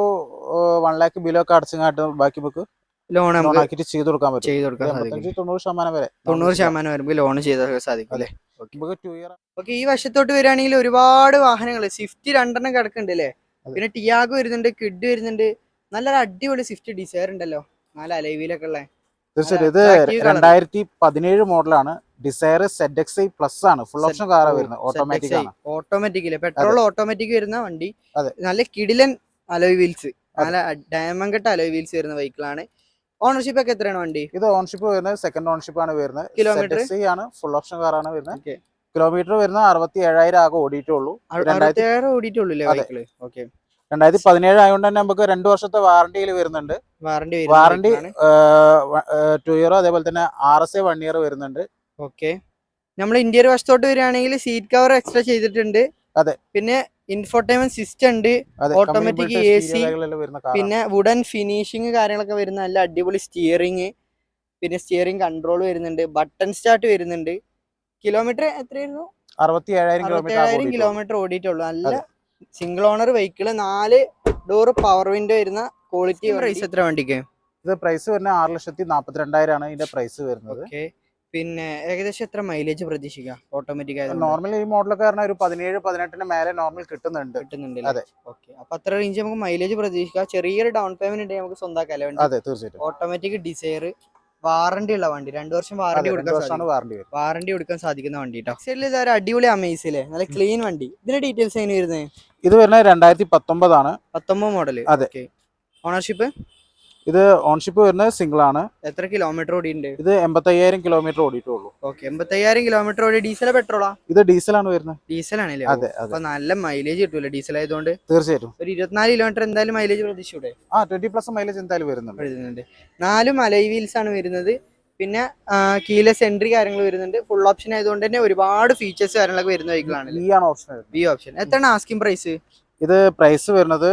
1 lakh ബിലോ ഒക്കെ അടച്ചങ്ങാട്ട് ബാക്കി ബുക്ക് ലോൺ ലോൺ നമുക്ക് ആക്കിയിട്ട് ചെയ്ത് കൊടുക്കാൻ പറ്റും. ചെയ്ത് കൊടുക്കാൻ സാധിക്കും. 85-90% വരെ 90% വരുമ്പോൾ ലോൺ ചെയ്ത് സാധിക്കും അല്ലേ? നമുക്ക് 2 year. ഓക്കെ, ഈ വശത്തോട്ട് വരികയാണെങ്കിൽ ഒരുപാട് വാഹനങ്ങൾ, സ്വിഫ്റ്റ് 2 കിടക്കുന്നുണ്ട് അല്ലേ? പിന്നെ ടിയാഗോ വരുന്നുണ്ട്, കിഡ് വരുന്നുണ്ട്, നല്ലൊരു അടിപൊളി സ്വിഫ്റ്റ് ഡിസയർ ഉണ്ടല്ലോ, നല്ല അലൈവിലൊക്കെ ഉള്ള. തീർച്ചയായിട്ടും ഇത് 2017 മോഡലാണ്. ഡിസയർ ZXi പ്ലസ് ആണ്, ഫുൾ ഓപ്ഷൻ കാറാണ് വരുന്നത്, ഓട്ടോമാറ്റിക് ആണ്. ഓട്ടോമാറ്റിക്കില് പെട്രോൾ ഓട്ടോമാറ്റിക് വരുന്ന വണ്ടി. നല്ല കിടിലൻ അലോയ് വീൽസ്, നല്ല ഡയമണ്ട് കട്ട് അലോയ് വീൽസ് വരുന്ന വെഹിക്കിളാണ്. ഓണർഷിപ്പ് ഒക്കെ എത്രയാണ് വണ്ടി? ഇത് ഓണർഷിപ്പ് വരുന്നത് സെക്കൻഡ് ഓണർഷിപ്പ് ആണ് വരുന്നത്. കിലോമീറ്റർ ആണ്, ഫുൾ ഓപ്ഷൻ കാറാണ് വരുന്നത്. കിലോമീറ്റർ വരുന്നത് 67,000 ആകെ ഓടിയിട്ടുള്ളൂ. 67,000 ഓടിയിട്ടുള്ളൂ. 2017 ആയതുകൊണ്ട് തന്നെ നമുക്ക് 2 വർഷത്തെ വാറണ്ടിയിൽ വരുന്നുണ്ട്. വാറണ്ടി 2 year, അതേപോലെ തന്നെ RSA 1 year വരുന്നുണ്ട്. ഓക്കെ, നമ്മൾ ഇന്ത്യയുടെ വശത്തോട്ട് വരികയാണെങ്കിൽ സീറ്റ് കവർ എക്സ്ട്രാ ചെയ്തിട്ടുണ്ട്. അതെ, പിന്നെ ഇൻഫോർടൈൻമെന്റ് സിസ്റ്റം ഉണ്ട്, ഓട്ടോമാറ്റിക് AC, പിന്നെ വുഡൻ ഫിനിഷിങ് കാര്യങ്ങളൊക്കെ വരുന്ന നല്ല അടിപൊളി സ്റ്റിയറിംഗ്, പിന്നെ സ്റ്റിയറിംഗ് കൺട്രോൾ വരുന്നുണ്ട്, ബട്ടൺ സ്റ്റാർട്ട് വരുന്നുണ്ട്. കിലോമീറ്റർ എത്രയായിരുന്നു? 67,000 കിലോമീറ്റർ ഓടിയിട്ടുള്ളൂ. നല്ല single owner vehicle, 4 door power window വരുന്ന ക്വാളിറ്റി. പ്രൈസ് എത്ര വണ്ടിക്ക്? ഇത് പ്രൈസ് വരുന്നത് 6,42,000 ആണ് ഇതിന്റെ പ്രൈസ് വരുന്നത്. പിന്നെ ഏകദേശം എത്ര മൈലേജ് പ്രതീക്ഷിക്കാം ഓട്ടോമാറ്റിക് ആയതുകൊണ്ട്? നോർമൽ ഈ മോഡലൊക്കെ പറഞ്ഞാൽ ഒരു 17-18 മേലെ നോർമൽ കിട്ടുന്നുണ്ട്. അതെ, ഓക്കെ. അപ്പൊ അത്ര റേഞ്ച് നമുക്ക് മൈലേജ് പ്രതീക്ഷിക്കാം. ചെറിയൊരു ഡൗൺ പേയ്മെന്റ് ഉണ്ടെങ്കിൽ നമുക്ക് സ്വന്തമാക്കാല്ലേ വണ്ടി? അതെ, തീർച്ചയായിട്ടും. ഓട്ടോമാറ്റിക് ഡിസയർ, വാറണ്ടി ഉള്ള വണ്ടി, 2 വർഷം വാറണ്ടി കൊടുക്കാൻ സാധിക്കുന്ന വണ്ടി കേട്ടോ. സൈഡിൽ ഇതൊരു അടിപൊളി അമേസിലെ നല്ല ക്ലീൻ വണ്ടി. ഇതിന്റെ ഡീറ്റെയിൽസ് എങ്ങനെ വരുന്നത്? ഇത് വരുന്നത് 2019 ആണ്. 19 മോഡൽ. അതെ. ഓണർഷിപ്പ്? ഇത് ഓൺഷിപ്പ് വരുന്നത് സിംഗിൾ ആണ്. എത്ര കിലോമീറ്റർ ഓടിയിട്ടുണ്ട്? ഇത് 85,000 കിലോമീറ്റർ ഓടിയിട്ടുള്ളൂ. ഓക്കെ, 85,000 കിലോമീറ്റർ ഓടി. ഡീസലോ പെട്രോളാ? ഇത് ഡീസലാണ് വരുന്നത്. ഡീസൽ ആണല്ലേ? അതെ. അപ്പൊ നല്ല മൈലേജ് കിട്ടൂല ഡീസൽ ആയതുകൊണ്ട്? തീർച്ചയായിട്ടും. ഒരു 24 കിലോമീറ്റർ എന്തായാലും മൈലേജ് പ്രതീക്ഷിച്ചൂടെ? 20+ മൈലേജ് എന്തായാലും വരുന്നുണ്ട്. 4 അലോയ് വീൽസ് ആണ് വരുന്നത്. പിന്നെ കീലെസ് എൻട്രി കാര്യങ്ങൾ വരുന്നുണ്ട്. ഫുൾ ഓപ്ഷൻ ആയതുകൊണ്ട് തന്നെ ഒരുപാട് ഫീച്ചേഴ്സ് കാര്യങ്ങളൊക്കെ വരുന്ന വെഹിക്കിളാണ്. V option. എത്രയാണ് ആസ്കിംഗ് പ്രൈസ്? ഇത് പ്രൈസ് വരുന്നത്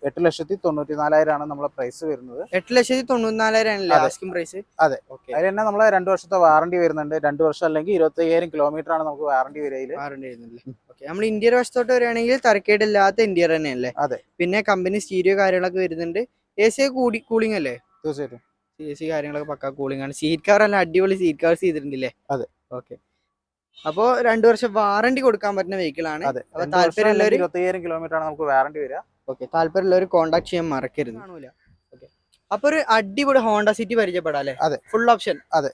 8,94,000 ആണ് നമ്മളെ പ്രൈസ് വരുന്നത്. 8,94,000 ആണല്ലേ ആസ്കിംഗ് പ്രൈസ്? അതെ. അതിൽ തന്നെ നമ്മളെ 2 വർഷത്തെ വാറണ്ടി വരുന്നുണ്ട്. 2 വർഷം അല്ലെങ്കിൽ 25,000 കിലോമീറ്റർ ആണ് നമുക്ക് വാറണ്ടി വരുന്നത്. നമ്മൾ ഇന്ത്യയുടെ വശത്തോട്ട് വരികയാണെങ്കിൽ തരക്കേടില്ലാത്ത ഇന്ത്യ തന്നെയല്ലേ? അതെ. പിന്നെ കമ്പനി സ്റ്റീരിയോ കാര്യങ്ങളൊക്കെ വരുന്നുണ്ട്. AC കൂളിംഗ് അല്ലേ? തീർച്ചയായിട്ടും. AC കാര്യങ്ങളൊക്കെ പക്ക കൂളിംഗ് ആണ്. സീറ്റ് കവർ എല്ലാം അടിപൊളി സീറ്റ് കവേഴ്സ് ചെയ്തിട്ടുണ്ടല്ലേ? അതെ. ഓക്കെ, അപ്പോ 2 വർഷം വാറണ്ടി കൊടുക്കാൻ പറ്റുന്ന വെഹിക്കിൾ ആണ്. താല്പര്യമുള്ളവർ 25,000 കിലോമീറ്റർ ആണ് നമുക്ക് വാറണ്ടി വരിക. ഓക്കെ, താല്പര്യമുള്ളവർ കോൺടാക്ട് ചെയ്യാൻ മറക്കരുത്. അപ്പൊ ഒരു അടിപൊളി ഹോണ്ട സിറ്റി പരിചയപ്പെടാം അല്ലേ? അതെ, ഫുൾ ഓപ്ഷൻ. അതെ.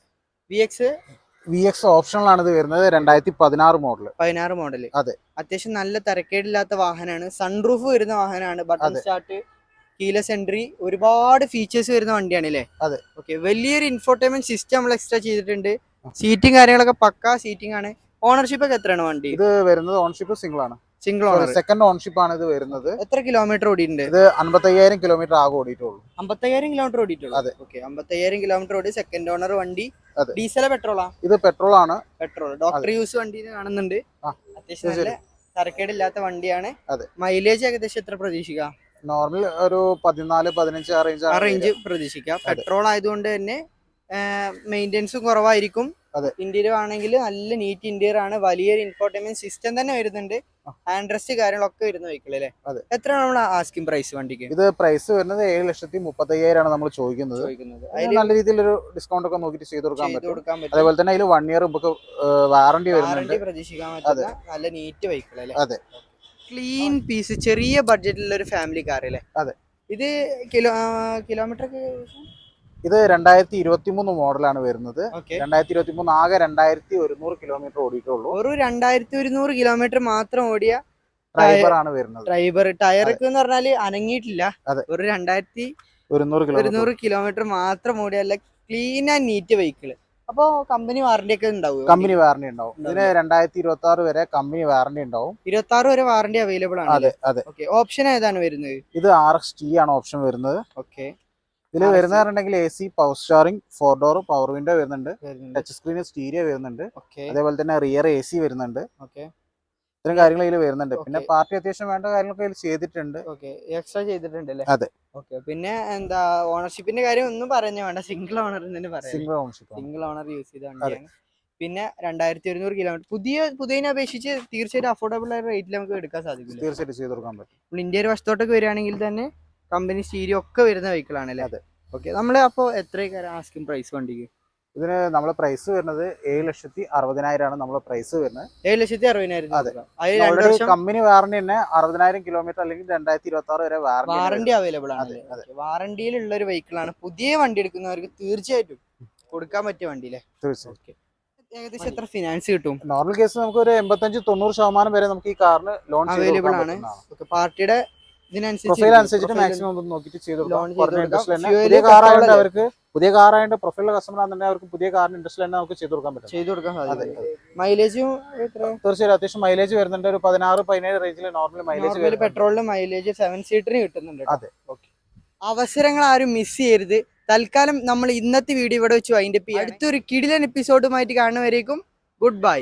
VX ഓപ്ഷനിലാണ് ഇത് വരുന്നത്. 2016 മോഡൽ. 16 മോഡൽ. അതെ. അത്യാവശ്യം നല്ല തരക്കേടില്ലാത്ത വാഹനമാണ്. സൺറൂഫ് വരുന്ന വാഹനമാണ്. ബട്ടൺ സ്റ്റാർട്ട്, കീലെസ് എൻട്രി, ഒരുപാട് ഫീച്ചേഴ്സ് വരുന്ന വണ്ടിയാണ് അല്ലേ? അതെ. ഓക്കെ, വലിയൊരു ഇൻഫോർടൈൻമെന്റ് സിസ്റ്റം നമ്മൾ എക്സ്ട്രാ ചെയ്തിട്ടുണ്ട്. സീറ്റിംഗ് കാര്യങ്ങളൊക്കെ പക്കാ സീറ്റിംഗ് ആണ്. ഓണർഷിപ്പ് ഒക്കെ എത്രയാണ് വണ്ടി? ഇത് വരുന്നത് ഓൺഷിപ്പ് സിംഗിൾ ആണ്. Single owner. സെക്കൻഡ് ഓൺഷിപ്പ് ആണ് ഇത് വരുന്നത്. എത്ര കിലോമീറ്റർ ഓടിയിട്ടുണ്ട്? ഇത് 55,000 കിലോമീറ്റർ ആകെ ഓടിയിട്ടുള്ളൂ. 55,000 കിലോമീറ്റർ ഓടിയിട്ടുള്ളൂ. അതെ. ഓക്കെ, 55,000 കിലോമീറ്റർ ഓടി. സെക്കൻഡ് ഓണർ വണ്ടി. ഡീസലോ പെട്രോളാ? ഇത് പെട്രോൾ ആണ്. പെട്രോൾ. ഡോക്ടർ യൂസ് വണ്ടി കാണുന്നുണ്ട്. അത്യാവശ്യം നല്ല തരക്കേടില്ലാത്ത വണ്ടിയാണ്. മൈലേജ് ഏകദേശം എത്ര പ്രതീക്ഷിക്കാം? നോർമൽ ഒരു 14-15 ആ റേഞ്ച് പ്രതീക്ഷിക്കാം. പെട്രോൾ ആയതുകൊണ്ട് തന്നെ മെയിൻ്റെനൻസും കുറവായിരിക്കും. ഇന്റീരിയർ ആണെങ്കിൽ നല്ല നീറ്റ് ഇന്റീരിയർ ആണ്. വലിയൊരു ഇൻഫോർടൈൻമെന്റ് സിസ്റ്റം തന്നെ വരുന്നുണ്ട്. ഹാൻഡ് റെസ്റ്റ് കാര്യങ്ങളൊക്കെ വരുന്ന വെഹിക്കിൾ അല്ലേ? എത്രയാണ് നമ്മൾ ആസ്കിംഗ് പ്രൈസ് വണ്ടിക്ക്? ഇത് പ്രൈസ് വരുന്നത് 7,35,000 ആണ് നമ്മൾ ചോദിക്കുന്നത്. നല്ല രീതിയിലൊരു ഡിസ്കൗണ്ട് ഒക്കെ നോക്കിയിട്ട് ചെയ്ത് കൊടുക്കാൻ പറ്റും. അതേപോലെ തന്നെ അതിൽ 1 year നമുക്ക് വാറണ്ടി വരുന്നുണ്ട്. പ്രതീക്ഷിക്കാൻ പറ്റുന്ന നല്ല നീറ്റ് വെഹിക്കിൾ അല്ലേ? അതെ. ക്ലീൻ പീസ്, ചെറിയ ബഡ്ജറ്റിലുള്ള ഒരു ഫാമിലി കാർ അല്ലേ? അതെ. ഇത് കിലോമീറ്റർ ഇത് 2023 മോഡലാണ് വരുന്നത്. 2023 ആകെ 2,100 കിലോമീറ്റർ ഓടിയിട്ടുള്ളൂ. ഒരു 2,100 കിലോമീറ്റർ മാത്രം ഓടിയ ഡ്രൈവർ ആണ് വരുന്നത്. ഡ്രൈവർ ടയറൊക്കെ എന്ന് പറഞ്ഞാൽ അനങ്ങിയിട്ടില്ല. ഒരു 2,100 കിലോമീറ്റർ മാത്രം ഓടിയ ക്ലീൻ ആൻഡ് നീറ്റ് വെഹിക്കിൾ. അപ്പൊ കമ്പനി വാറണ്ടി ഒക്കെ ഉണ്ടാവും? കമ്പനി വാറണ്ടി ഉണ്ടാവും. ഇതിന് 2026 വരെ കമ്പനി വാറണ്ടി ഉണ്ടാവും. 26 വരെ വാറണ്ടി അവൈലബിൾ ആണ്. അതെ, അതെ. ഓപ്ഷൻ ഏതാണ് വരുന്നത്? ഇത് RXT ആണ് ഓപ്ഷൻ വരുന്നത്. ഓക്കെ, ഇതിൽ വരുന്നുണ്ടെങ്കിൽ AC, power steering, 4 door power window വരുന്നുണ്ട്. ടച്ച് സ്ക്രീൻ സ്റ്റീരിയോ വരുന്നുണ്ട്. അതേപോലെ തന്നെ റിയർ AC വരുന്നുണ്ട്. ഇത്തരം കാര്യങ്ങൾ ഇതിൽ വരുന്നുണ്ട്. പിന്നെ പാർട്ടി അത്യാവശ്യം വേണ്ട കാര്യങ്ങളൊക്കെ ഇതിൽ ചെയ്തിട്ടുണ്ട്. എക്സ്ട്രാ ചെയ്തിട്ടുണ്ട് അല്ലേ? അതെ. പിന്നെ എന്താ ഓണർഷിപ്പിന്റെ കാര്യം ഒന്നും പറഞ്ഞു വേണ്ട. സിംഗിൾ ഓണർ തന്നെ പറയാം. സിംഗിൾ ഓണർ യൂസ് ചെയ്ത വണ്ടിയാണ്. പിന്നെ 2100 കിലോമീറ്റർ. പുതിയതിനെ അപേക്ഷിച്ച് തീർച്ചയായിട്ടും അഫോർഡബിൾ ആയ റേറ്റിൽ നമുക്ക് എടുക്കാൻ സാധിക്കും. തീർച്ചയായിട്ടും ചെയ്ത് കൊടുക്കാൻ പറ്റും. നമ്മൾ ഇന്ത്യയുടെ വശത്തോട്ടൊക്കെ വരികയാണെങ്കിൽ തന്നെ കമ്പനി സ്റ്റീരിയോ ഒക്കെ വരുന്ന വെഹിക്കിൾ ആണല്ലേ? അതെ. ഓക്കെ, നമ്മൾ അപ്പോൾ എത്രയൊക്കെ ആസ്കിംഗ് പ്രൈസ് വണ്ടിക്ക്? ഇതിന് നമ്മളെ പ്രൈസ് വരുന്നത് 7,60,000 നമ്മളെ പ്രൈസ് വരുന്നത്. 7,60,000. അതെ. കമ്പനി വാറണ്ടി തന്നെ 60,000 കിലോമീറ്റർ അല്ലെങ്കിൽ 2026 വരെ വാറണ്ടി അവൈലബിൾ ആണ്. വാറണ്ടിയിലുള്ള ഒരു വെഹിക്കിൾ ആണ്. പുതിയ വണ്ടി എടുക്കുന്നവർക്ക് തീർച്ചയായിട്ടും കൊടുക്കാൻ പറ്റിയ വണ്ടി അല്ലേ? തീർച്ചയായും. ഏകദേശം എത്ര ഫിനാൻസ് കിട്ടും? നോർമൽ കേസ് നമുക്ക് ഒരു 85-90% വരെ നമുക്ക് ഈ കാറിന് ലോൺ അവൈലബിൾ ആണ്. പാർട്ടിയുടെ പ്രൊഫൈൽ അനുസരിച്ചിട്ട് മാക്സിമം നോക്കിയിട്ട് ചെയ്ത് കൊടുക്കാം. അവർക്ക് പുതിയ കാറായിട്ട് പ്രൊഫൈൽ കസ്റ്റമർ ആണെന്നുണ്ടെങ്കിൽ അവർക്ക് പുതിയ കാറിന് ഇൻട്രസ്റ്റ് തന്നെ നമുക്ക് ചെയ്ത് കൊടുക്കാൻ പറ്റും. മൈലേജും തീർച്ചയായും അത്യാവശ്യം മൈലേജ് വരുന്നുണ്ട്. ഒരു 16-17 റേഞ്ചിൽ നോർമൽ മൈലേജ് പെട്രോളിന് മൈലേജ് 7 സീറ്ററിന് കിട്ടുന്നുണ്ട്. അതെ. അവസരങ്ങൾ ആരും മിസ് ചെയ്യരുത്. തൽക്കാലം നമ്മൾ ഇന്നത്തെ വീഡിയോ ഇവിടെ വെച്ച് വൈൻഡപ്പ് ചെയ്യാം. അടുത്തൊരു കിടിലൻ എപ്പിസോഡുമായിട്ട് കാണുന്നവരേക്കും ഗുഡ് ബൈ.